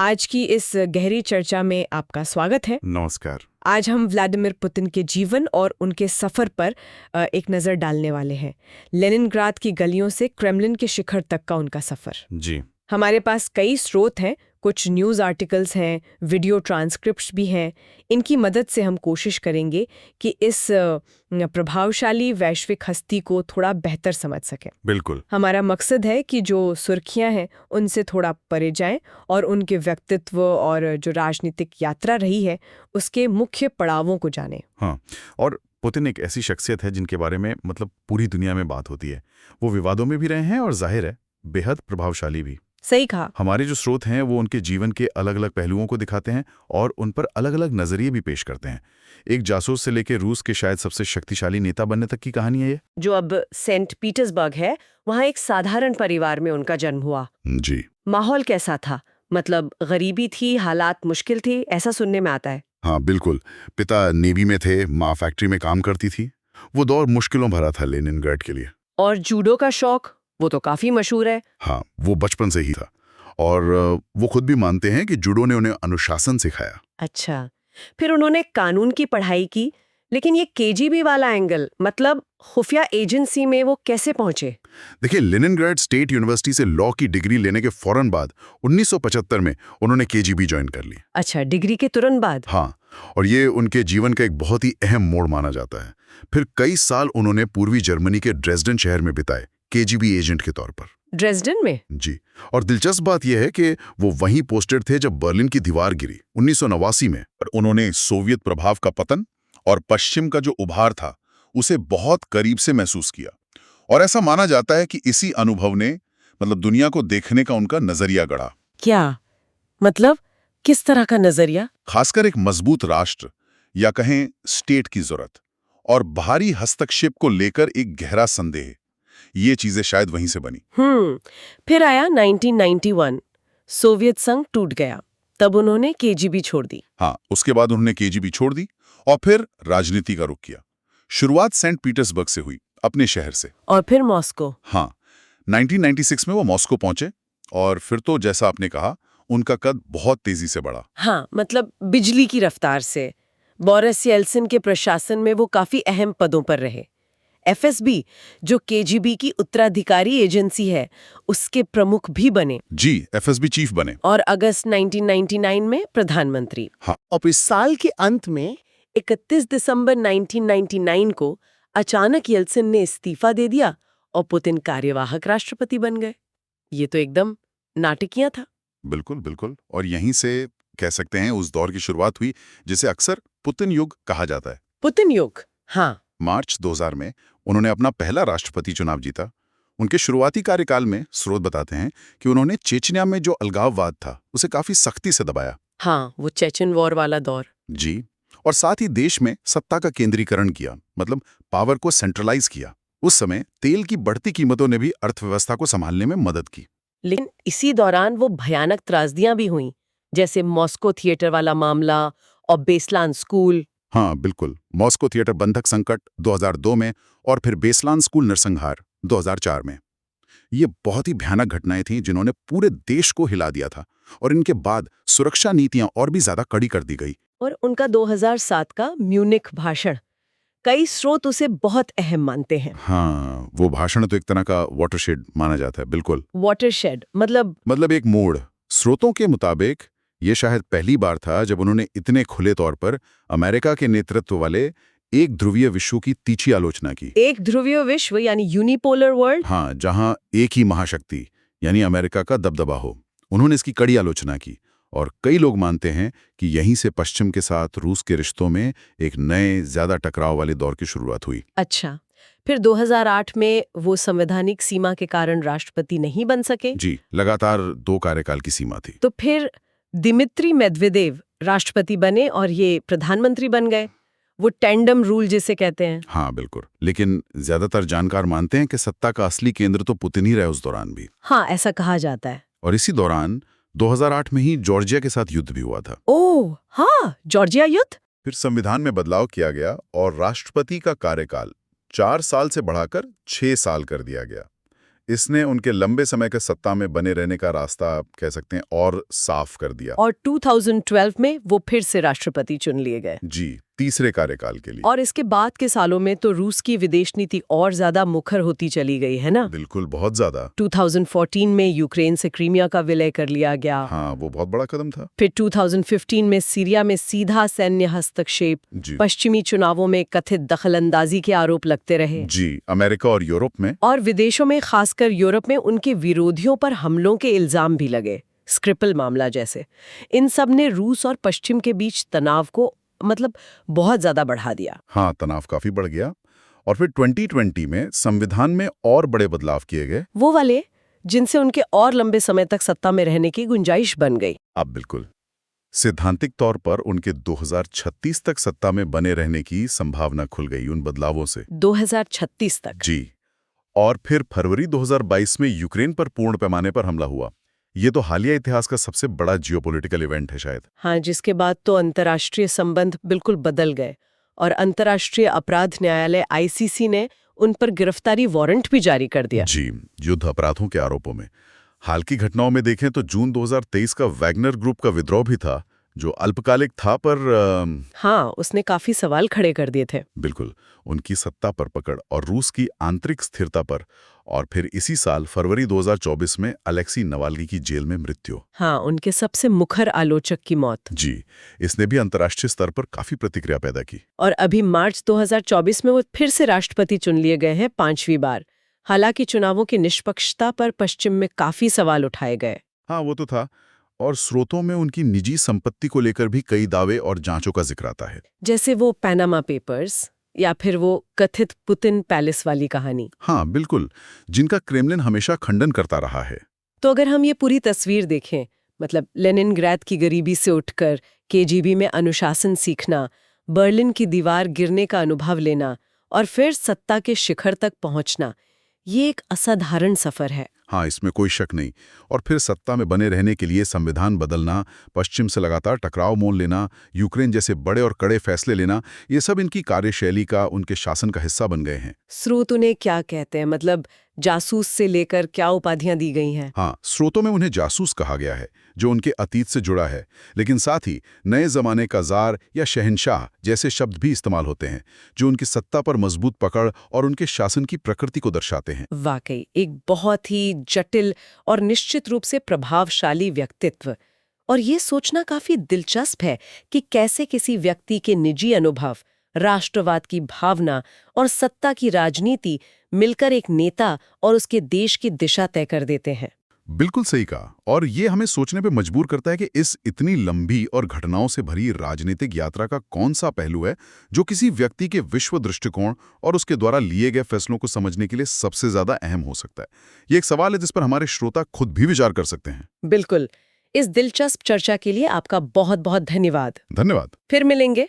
आज की इस गहरी चर्चा में आपका स्वागत है। नमस्कार। आज हम व्लादिमीर पुतिन के जीवन और उनके सफर पर एक नज़र डालने वाले हैं। लेनिनग्राद की गलियों से क्रेमलिन के शिखर तक का उनका सफर। जी। हमारे पास कई स्रोत हैं, कुछ न्यूज़ आर्टिकल्स हैं, वीडियो ट्रांसक्रिप्ट्स भी हैं। इनकी मदद से हम कोशिश करेंगे कि इस प्रभावशाली वैश्विक हस्ती को थोड़ा बेहतर समझ सकें। बिल्कुल। हमारा मकसद है कि जो सुर्खियां हैं उनसे थोड़ा परे जाएं और उनके व्यक्तित्व और जो राजनीतिक यात्रा रही है उसके मुख्य पड़ावों को जानें। हाँ, और पुतिन एक ऐसी शख्सियत है जिनके बारे में पूरी दुनिया में बात होती है। वो विवादों में भी रहे हैं और जाहिर है बेहद प्रभावशाली भी। सही कहा। हमारे जो स्रोत हैं वो उनके जीवन के अलग अलग पहलुओं को दिखाते हैं और उन पर अलग अलग नजरिए भी पेश करते हैं। एक जासूस से लेकर रूस के शायद सबसे शक्तिशाली नेता बनने तक की कहानी है ये। जो अब सेंट पीटर्सबर्ग है, वहाँ एक साधारण परिवार में उनका जन्म हुआ। जी। माहौल कैसा था? मतलब गरीबी थी, हालात मुश्किल थे, ऐसा सुनने में आता है। हाँ बिल्कुल। पिता नेवी में थे, माँ फैक्ट्री में काम करती थी। वो दौर मुश्किलों भरा था लेनिनग्राड के लिए। और जूडो का शौक, वो तो काफी मशहूर है। हाँ, वो बचपन से ही था और वो खुद भी मानते हैं कि जूडो ने उन्हें अनुशासन सिखाया। अच्छा, फिर उन्होंने कानून की पढ़ाई की, लेकिन ये केजीबी वाला एंगल, मतलब खुफिया एजेंसी में वो कैसे पहुंचे? देखिए, लेनिनग्राड स्टेट यूनिवर्सिटी से लॉ की डिग्री लेने के फौरन बाद 1975 में उन्होंने केजीबी ज्वाइन कर ली। अच्छा, डिग्री के तुरंत बाद? हाँ, और ये उनके जीवन का एक बहुत ही अहम मोड़ माना जाता है। फिर कई साल उन्होंने पूर्वी जर्मनी के ड्रेसडन शहर में बिताए, केजीबी एजेंट के तौर पर। ड्रेसडन में? जी। और दिलचस्प बात यह है कि वो वहीं पोस्टेड थे जब बर्लिन की दीवार गिरी 1989 में। और उन्होंने सोवियत प्रभाव का पतन और पश्चिम का जो उभार था उसे बहुत करीब से महसूस किया। और ऐसा माना जाता है कि इसी अनुभव ने दुनिया को देखने का उनका नजरिया गढ़ा। क्या मतलब, किस तरह का नजरिया? खासकर एक मजबूत राष्ट्र या कहें स्टेट की जरूरत और बाहरी हस्तक्षेप को लेकर एक गहरा संदेह, ये चीजें शायद वहीं से बनी। फिर आया 1991, सोवियत संघ टूट गया, तब उन्होंने केजीबी छोड़ दी। हाँ, उसके बाद उन्होंने केजीबी छोड़ दी और फिर राजनीति का रुख किया। शुरुआत सेंट पीटर्सबर्ग से हुई, अपने शहर से। और फिर मॉस्को। हाँ, 1996 में वो मॉस्को पहुंचे और फिर तो जैसा आपने कहा उनका कद बहुत तेजी से बढ़ा। हाँ, मतलब बिजली की रफ्तार से। बोरिस येल्सिन के प्रशासन में वो काफी अहम पदों पर रहे। एफएसबी, जो केजीबी की उत्तराधिकारी एजेंसी है, उसके प्रमुख भी बने। जी, एफएसबी चीफ बने। और अगस्त 1999 में प्रधानमंत्री। हाँ। अब इस साल के अंत में 31 दिसंबर 1999 को अचानक येल्सिन ने इस्तीफा दे दिया और पुतिन कार्यवाहक राष्ट्रपति बन गए। ये तो एकदम नाटकीय था। बिल्कुल बिल्कुल। और यहीं से कह सकते हैं उस दौर की शुरुआत हुई जिसे अक्सर पुतिन युग कहा जाता है। पुतिन युग, हाँ। मार्च 2000 में उन्होंने अपना पहला राष्ट्रपति चुनाव जीता। उनके शुरुआती कार्यकाल में स्रोत बताते हैं कि उन्होंने चेचन्या में जो अलगाववाद था उसे काफी सख्ती से दबाया। हाँ, वो चेचन वॉर वाला दौर। जी। और साथ ही देश में सत्ता का केंद्रीकरण किया, पावर को सेंट्रलाइज किया। उस समय तेल की बढ़ती कीमतों ने भी अर्थव्यवस्था को संभालने में मदद की। लेकिन इसी दौरान वो भयानक त्रासदियां भी हुईं, जैसे मॉस्को थिएटर वाला मामला और बेसलान स्कूल। हाँ बिल्कुल, मॉस्को थिएटर बंधक संकट 2002 में और फिर बेसलान स्कूल नरसंहार 2004 में। ये बहुत ही भयानक घटनाएं थीं जिन्होंने पूरे देश को हिला दिया था और इनके बाद सुरक्षा नीतियां और भी ज्यादा कड़ी कर दी गई। और उनका 2007 का म्यूनिख भाषण, कई स्रोत उसे बहुत अहम मानते हैं। हाँ, वो भाषण तो एक तरह का वाटरशेड माना जाता है। बिल्कुल, वाटरशेड मतलब एक मोड़। स्रोतों के मुताबिक ये शायद पहली बार था जब उन्होंने इतने खुले तौर पर अमेरिका के नेतृत्व वाले एक ध्रुवीय विश्व की तीखी आलोचना की। एक ध्रुवीय विश्व यानी यूनिपोलर वर्ल्ड। हाँ, जहां एक ही महाशक्ति यानी अमेरिका का दबदबा हो। उन्होंने इसकी कड़ी आलोचना की और कई लोग मानते हैं कि यहीं से पश्चिम के साथ रूस के रिश्तों में एक नए ज्यादा टकराव वाले दौर की शुरुआत हुई। अच्छा, फिर 2008 में वो संवैधानिक सीमा के कारण राष्ट्रपति नहीं बन सके। जी, लगातार 2 कार्यकाल की सीमा थी। तो फिर दिमित्री मेदवेदेव राष्ट्रपति बने और ये प्रधानमंत्री बन गए, वो टैंडम रूल जिसे कहते हैं। हाँ बिल्कुल, लेकिन ज्यादातर जानकार मानते हैं कि सत्ता का असली केंद्र तो पुतिन ही रहे उस दौरान भी। हाँ, ऐसा कहा जाता है। और इसी दौरान 2008 में ही जॉर्जिया के साथ युद्ध भी हुआ था। ओह हाँ, जॉर्जिया युद्ध। फिर संविधान में बदलाव किया गया और राष्ट्रपति का कार्यकाल 4 साल से बढ़ाकर 6 साल कर दिया गया। इसने उनके लंबे समय के सत्ता में बने रहने का रास्ता आप कह सकते हैं और साफ कर दिया। और 2012 में वो फिर से राष्ट्रपति चुन लिए गए। जी, तीसरे कार्यकाल के लिए। और इसके बाद के सालों में तो रूस की विदेश नीति और ज्यादा मुखर होती चली गई है ना। बिल्कुल, बहुत ज्यादा। 2014 में यूक्रेन से क्रीमिया का विलय कर लिया गया। हाँ, वो बहुत बड़ा कदम था। फिर 2015 में सीरिया में सीधा सैन्य हस्तक्षेप, जी पश्चिमी चुनावों में कथित दखलंदाजी के आरोप लगते रहे। जी, अमेरिका और यूरोप में। और विदेशों में, खासकर यूरोप में, उनके विरोधियों पर हमलों के इल्जाम भी लगे, स्क्रिपल मामला जैसे। इन सब ने रूस और पश्चिम के बीच तनाव को बहुत ज्यादा बढ़ा दिया। हाँ, तनाव काफी बढ़ गया। और फिर 2020 में संविधान में और बड़े बदलाव किए गए, वो वाले जिनसे उनके और लंबे समय तक सत्ता में रहने की गुंजाइश बन गई। अब बिल्कुल सैद्धांतिक तौर पर उनके 2036 तक सत्ता में बने रहने की संभावना खुल गई उन बदलावों से। 2036 तक। जी। और फिर फरवरी 2022 में यूक्रेन पर पूर्ण पैमाने पर हमला हुआ। ये तो हालिया इतिहास का सबसे बड़ा जियोपॉलिटिकल इवेंट है शायद। हाँ, जिसके बाद तो अंतर्राष्ट्रीय संबंध बिल्कुल बदल गए और अंतर्राष्ट्रीय अपराध न्यायालय ICC ने उन पर गिरफ्तारी वारंट भी जारी कर दिया। जी, युद्ध अपराधों के आरोपों में। हाल की घटनाओं में देखें तो जून 2023 का वैगनर ग्रुप का विद्रोह भी था, जो अल्पकालिक था पर हाँ, उसने काफी सवाल खड़े कर दिए थे। बिल्कुल, उनकी सत्ता पर पकड़ और रूस की आंतरिक स्थिरता पर। और फिर इसी साल फरवरी 2024 में अलेक्सी नवाल्नी की जेल में मृत्यु। हाँ, उनके सबसे मुखर आलोचक की मौत। जी, इसने भी अंतर्राष्ट्रीय स्तर पर काफी प्रतिक्रिया पैदा की। और अभी मार्च 2024 में वो फिर से राष्ट्रपति चुन लिए गए हैं 5वीं बार। हालांकि चुनावों की निष्पक्षता पर पश्चिम में काफी सवाल उठाए गए। हाँ, वो तो था। और स्रोतों में उनकी निजी संपत्ति को लेकर भी कई दावे और जांचों का जिक्र आता है, जैसे वो पैनामा पेपर्स या फिर वो कथित पुतिन पैलेस वाली कहानी। हाँ बिल्कुल, जिनका क्रेमलिन हमेशा खंडन करता रहा है। तो अगर हम ये पूरी तस्वीर देखें, लेनिनग्राद की गरीबी से उठकर KGB में अनुशासन सीखना, बर्लिन की दीवार गिरने का अनुभव लेना और फिर सत्ता के शिखर तक पहुंचना, ये एक असाधारण सफर है। हाँ, इसमें कोई शक नहीं। और फिर सत्ता में बने रहने के लिए संविधान बदलना, पश्चिम से लगातार टकराव मोल लेना, यूक्रेन जैसे बड़े और कड़े फैसले लेना, ये सब इनकी कार्यशैली का, उनके शासन का हिस्सा बन गए हैं। स्रोत उन्हें क्या कहते हैं, जासूस से लेकर क्या उपाधियां दी गई हैं? हाँ, स्रोतों में उन्हें जासूस कहा गया है, जो उनके अतीत से जुड़ा है, लेकिन साथ ही नए जमाने का जार या शहंशाह जैसे शब्द भी इस्तेमाल होते हैं, जो उनकी सत्ता पर मजबूत पकड़ और उनके शासन की प्रकृति को दर्शाते हैं। वाकई एक बहुत ही जटिल और निश्चित रूप से प्रभावशाली व्यक्तित्व। और ये सोचना काफी दिलचस्प है कि कैसे किसी व्यक्ति के निजी अनुभव, राष्ट्रवाद की भावना और सत्ता की राजनीति मिलकर एक नेता और उसके देश की दिशा तय कर देते हैं। बिल्कुल सही कहा। और ये हमें सोचने पे मजबूर करता है कि इस इतनी लंबी और घटनाओं से भरी राजनीतिक यात्रा का कौन सा पहलू है जो किसी व्यक्ति के विश्व दृष्टिकोण और उसके द्वारा लिए गए फैसलों को समझने के लिए सबसे ज्यादा अहम हो सकता है। ये एक सवाल है जिस पर हमारे श्रोता खुद भी विचार कर सकते हैं। बिल्कुल। इस दिलचस्प चर्चा के लिए आपका बहुत बहुत धन्यवाद। धन्यवाद। फिर मिलेंगे।